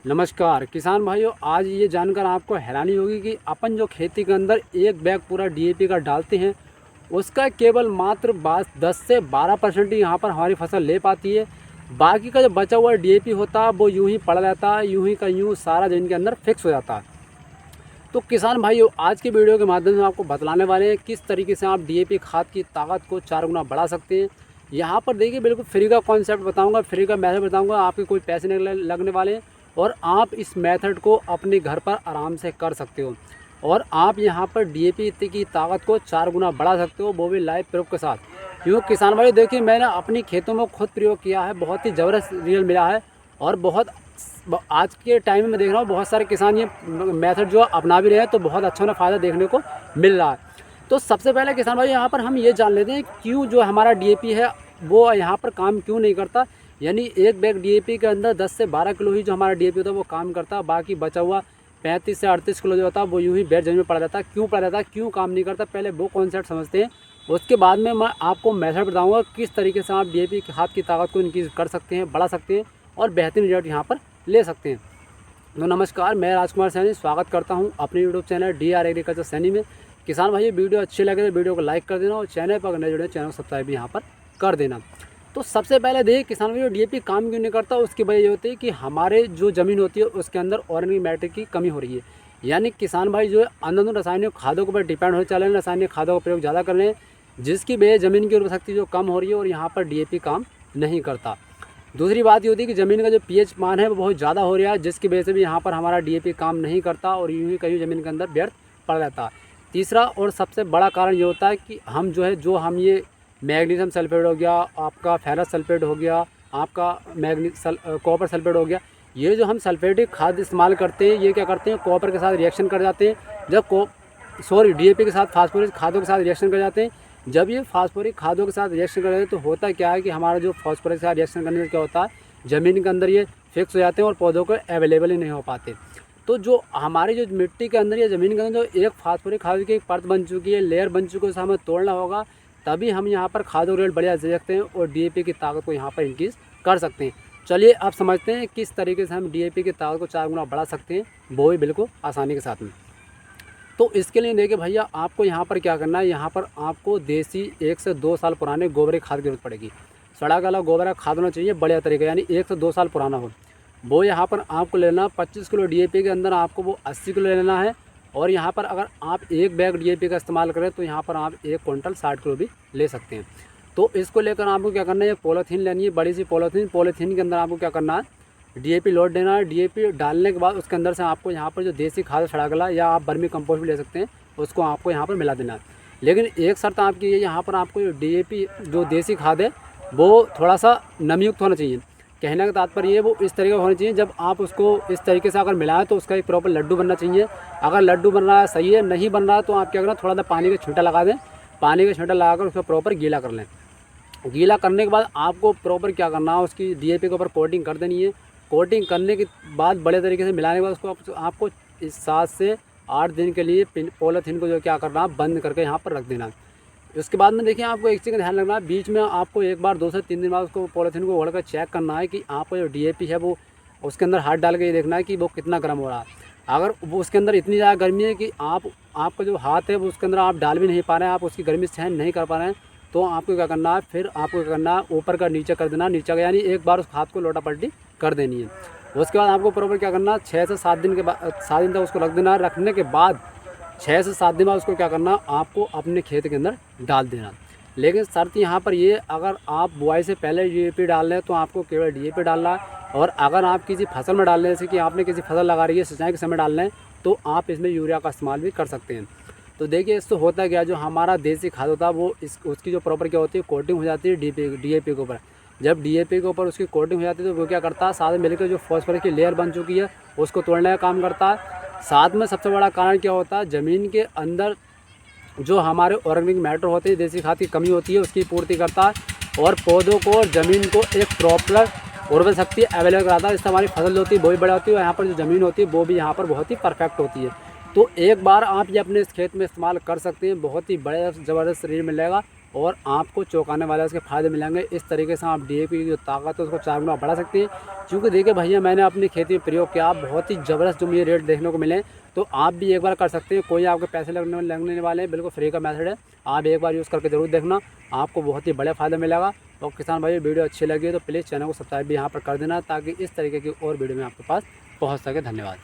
नमस्कार किसान भाइयों, आज ये जानकर आपको हैरानी होगी कि अपन जो खेती के अंदर एक बैग पूरा डीएपी का डालते हैं, उसका केवल मात्र 10 से 12% ही यहाँ पर हमारी फसल ले पाती है। बाकी का जो बचा हुआ डीएपी होता है वो यूं ही पड़ा रहता है, यूं ही का यूं सारा जमीन के अंदर फिक्स हो जाता है। तो किसान भाइयों, आज की वीडियो के माध्यम से आपको बतलाने वाले हैं किस तरीके से आप डीएपी खाद की ताकत को 4 गुना बढ़ा सकते हैं। यहाँ पर देखिए, बिल्कुल फ्री का कॉन्सेप्ट बताऊंगा, फ्री का मेथड बताऊंगा, आपके कोई पैसे नहीं लगने वाले हैं और आप इस मेथड को अपने घर पर आराम से कर सकते हो और आप यहाँ पर डीएपी की ताकत को 4 गुना बढ़ा सकते हो, वो भी लाइव प्रयोग के साथ। क्योंकि किसान भाई देखिए, मैंने अपनी खेतों में खुद प्रयोग किया है, बहुत ही ज़बरदस्त रिजल्ट मिला है और बहुत आज के टाइम में देख रहा हूँ बहुत सारे किसान ये मेथड जो अपना भी रहे हैं, तो बहुत अच्छा उन्हें फ़ायदा देखने को मिल रहा है। तो सबसे पहले किसान भाई यहाँ पर हम ये जान लेते हैं क्यों जो हमारा डीएपी है वो यहाँ पर काम क्यों नहीं करता। यानी एक बैग डीएपी के अंदर 10 से 12 किलो ही जो हमारा डीएपी होता है वो काम करता है, बाकी बचा हुआ 35 से 38 किलो जो होता है वो यूँ ही बैग जमीन में पड़ा रहता है। क्यों पड़ा रहता है, क्यों काम नहीं करता, पहले वो कॉन्सेप्ट समझते हैं। उसके बाद में मैं आपको मेथड बताऊँगा किस तरीके से आप डीएपी खाद की ताकत को इनक्रीज़ कर सकते हैं, बढ़ा सकते हैं और बेहतरीन रिजल्ट यहाँ पर ले सकते हैं। तो नमस्कार, मैं राजकुमार सैनी स्वागत करता हूं अपने YouTube channel DR agriculture Saini में। किसान भाई, वीडियो अच्छी लगे तो वीडियो को लाइक कर देना और चैनल पर नए जुड़े चैनल को सब्सक्राइब भी यहां पर कर देना। तो सबसे पहले देखिए किसान भाई, डीएपी काम क्यों नहीं करता, उसकी वजह ये होती है कि हमारे जो ज़मीन होती है उसके अंदर ऑर्गेनिक मैटर की कमी हो रही है। यानी किसान भाई जो है अंधाधुंध रासायनिक खादों के ऊपर डिपेंड हो चले हैं, रासायनिक खादों का प्रयोग ज़्यादा कर रहे हैं, जिसकी वजह ज़मीन की उर्वरक शक्ति जो कम हो रही है और यहाँ पर डीएपी काम नहीं करता। दूसरी बात ये होती है कि ज़मीन का जो पीएच मान है वो बहुत ज़्यादा हो रहा है, जिसकी वजह से भी यहाँ पर हमारा डीएपी काम नहीं करता और यूँ ही कहीं ज़मीन के अंदर व्यर्थ पड़ रहता है। तीसरा और सबसे बड़ा कारण ये होता है कि हम हम ये मैग्नीशियम सल्फेट हो गया, आपका फेरस सल्फेट हो गया, आपका कॉपर सल्फेट हो गया, ये जो हम सल्फेटिक खाद इस्तेमाल करते हैं ये क्या करते हैं, कॉपर के साथ रिएक्शन कर जाते हैं। जब डीएपी के साथ फास्फोरस खादों के साथ रिएक्शन कर जाते हैं। जब ये फास्फोरिक खादों के साथ रिएक्शन कर रहे हैं तो होता क्या है कि हमारा जो फास्फोरस के साथ रिएक्शन करने से क्या होता है, ज़मीन के अंदर ये फिक्स हो जाते हैं और पौधों को अवेलेबल ही नहीं हो पाते। तो जो हमारी जो मिट्टी के अंदर या ज़मीन के अंदर जो एक फास्फोरिक खाद की एक परत बन चुकी है, लेयर बन चुकी है, उसे हमें तोड़ना होगा, तभी हम यहाँ पर खादों रेट बढ़िया दे सकते हैं और डीएपी की ताकत को यहाँ पर इंक्रीज़ कर सकते हैं। चलिए आप समझते हैं किस तरीके से हम डीएपी की ताकत को 4 गुना बढ़ा सकते हैं, वो भी बिल्कुल आसानी के साथ में। तो इसके लिए देखिए भैया, आपको यहाँ पर क्या करना है, यहाँ पर आपको देसी 1 से 2 साल पुराने गोबर की खाद की जरूरत पड़ेगी। सड़ा गला गोबर का खाद होना चाहिए बढ़िया तरीके, यानी 1 से 2 साल पुराना हो। वो यहाँ पर आपको लेना 25 किलो डीएपी के अंदर आपको वो 80 किलो लेना है। और यहाँ पर अगर आप एक बैग डीएपी का इस्तेमाल करें तो यहाँ पर आप 1 क्विंटल 60 किलो भी ले सकते हैं। तो इसको लेकर आपको क्या करना है, पॉलीथीन लेनी है, बड़ी सी पॉलीथीन के अंदर आपको क्या करना है, डीएपी लोड देना है। डीएपी डालने के बाद उसके अंदर से आपको यहाँ पर जो देसी खाद सड़ा गला या आप बर्मी कंपोस्ट भी ले सकते हैं, उसको आपको यहाँ पर मिला देना है। लेकिन एक शर्त आपकी है, यहाँ पर आपको डीएपी जो देसी खाद है वो थोड़ा सा नमीयुक्त होना चाहिए। कहने का तात्पर्य ये वो इस तरीके का होना चाहिए, जब आप उसको इस तरीके से अगर मिलाएं तो उसका एक प्रॉपर लड्डू बनना चाहिए। अगर लड्डू बन रहा है सही है, नहीं बन रहा है तो आप क्या करना, थोड़ा सा पानी का छींटा लगा दें, पानी का छींटा लगाकर उसको प्रॉपर गीला कर लें। गीला करने के बाद आपको प्रॉपर क्या करना है, उसकी डीएपी के ऊपर कोटिंग कर देनी है। कोटिंग करने के बाद बड़े तरीके से मिलाने के बाद उसको आपको इस 7 से 8 दिन के लिए पॉलीथीन को जो क्या करना है, बंद करके यहाँ पर रख देना है। उसके बाद में देखिए, आपको एक चीज़ का ध्यान रखना है, बीच में आपको एक बार 2 से 3 दिन बाद उसको पॉलीथीन को ओढ़ कर चेक करना है कि आपका जो डीएपी है वो उसके अंदर हाथ डाल के ये देखना है कि वो कितना गर्म हो रहा है। अगर वो उसके अंदर इतनी ज़्यादा गर्मी है कि आपका जो हाथ है वो उसके अंदर आप डाल भी नहीं पा रहे हैं, आप उसकी गर्मी सहन नहीं कर पा रहे हैं, तो आपको क्या करना है, फिर आपको क्या करना है, ऊपर का नीचे कर देना, नीचे का यानी एक बार उस हाथ को लोटा पलटी कर देनी है। उसके बाद आपको प्रॉपर क्या करना है, 6 से 7 दिन के बाद 7 दिन तक उसको रख देना है। रखने के बाद 6 से 7 दिन बाद उसको क्या करना, आपको अपने खेत के अंदर डाल देना। लेकिन शर्त यहाँ पर ये, अगर आप बुआई से पहले डीएपी डाल रहे हैं तो आपको केवल डीएपी डालना है, और अगर आप किसी फसल में डाल रहे हैं, जैसे कि आपने किसी फसल लगा रही है, सिंचाई के समय डाल रहे हैं, तो आप इसमें यूरिया का इस्तेमाल भी कर सकते हैं। तो देखिए, इससे होता क्या, जो हमारा देसी खाद होता है वो उसकी जो प्रॉपर क्या होती है, कोटिंग हो जाती है डीएपी के ऊपर। जब डीएपी के ऊपर उसकी कोटिंग हो जाती है तो वो क्या करता है, साथ में मिलकर जो फॉस्फोरस की लेयर बन चुकी है उसको तोड़ने का काम करता है। साथ में सबसे बड़ा कारण क्या होता है, ज़मीन के अंदर जो हमारे ऑर्गेनिक मैटर होते हैं, देसी खाद की कमी होती है, उसकी पूर्ति करता है और पौधों को और ज़मीन को एक प्रॉपर उर्वरक शक्ति अवेलेबल कराता है। इससे हमारी फसल जो होती है वो भी बड़ी होती है और यहाँ पर जो ज़मीन होती है वो भी यहाँ पर बहुत ही परफेक्ट होती है। तो एक बार आप ये अपने इस खेत में इस्तेमाल कर सकते हैं, बहुत ही बड़ा ज़बरदस्त शरीर मिलेगा और आपको चौंकाने वाले उसके फ़ायदे मिलेंगे। इस तरीके से आप डीएपी की जो ताकत है उसको 4 गुना बढ़ा सकते हैं। क्योंकि देखिए भैया, मैंने अपनी खेती में प्रयोग किया, बहुत ही ज़बरदस्त जो मुझे रेट देखने को मिले। तो आप भी एक बार कर सकते हैं, कोई आपके पैसे लगने वाले हैं, बिल्कुल फ्री का मेथड है। आप एक बार यूज़ करके ज़रूर देखना, आपको बहुत ही बड़ा फ़ायदा मिलेगा। और किसान भाई, वीडियो अच्छी लगी है तो प्लीज़ चैनल को सब्सक्राइब भी यहाँ पर कर देना, ताकि इस तरीके की और वीडियो में आपके पास पहुँच सके। धन्यवाद।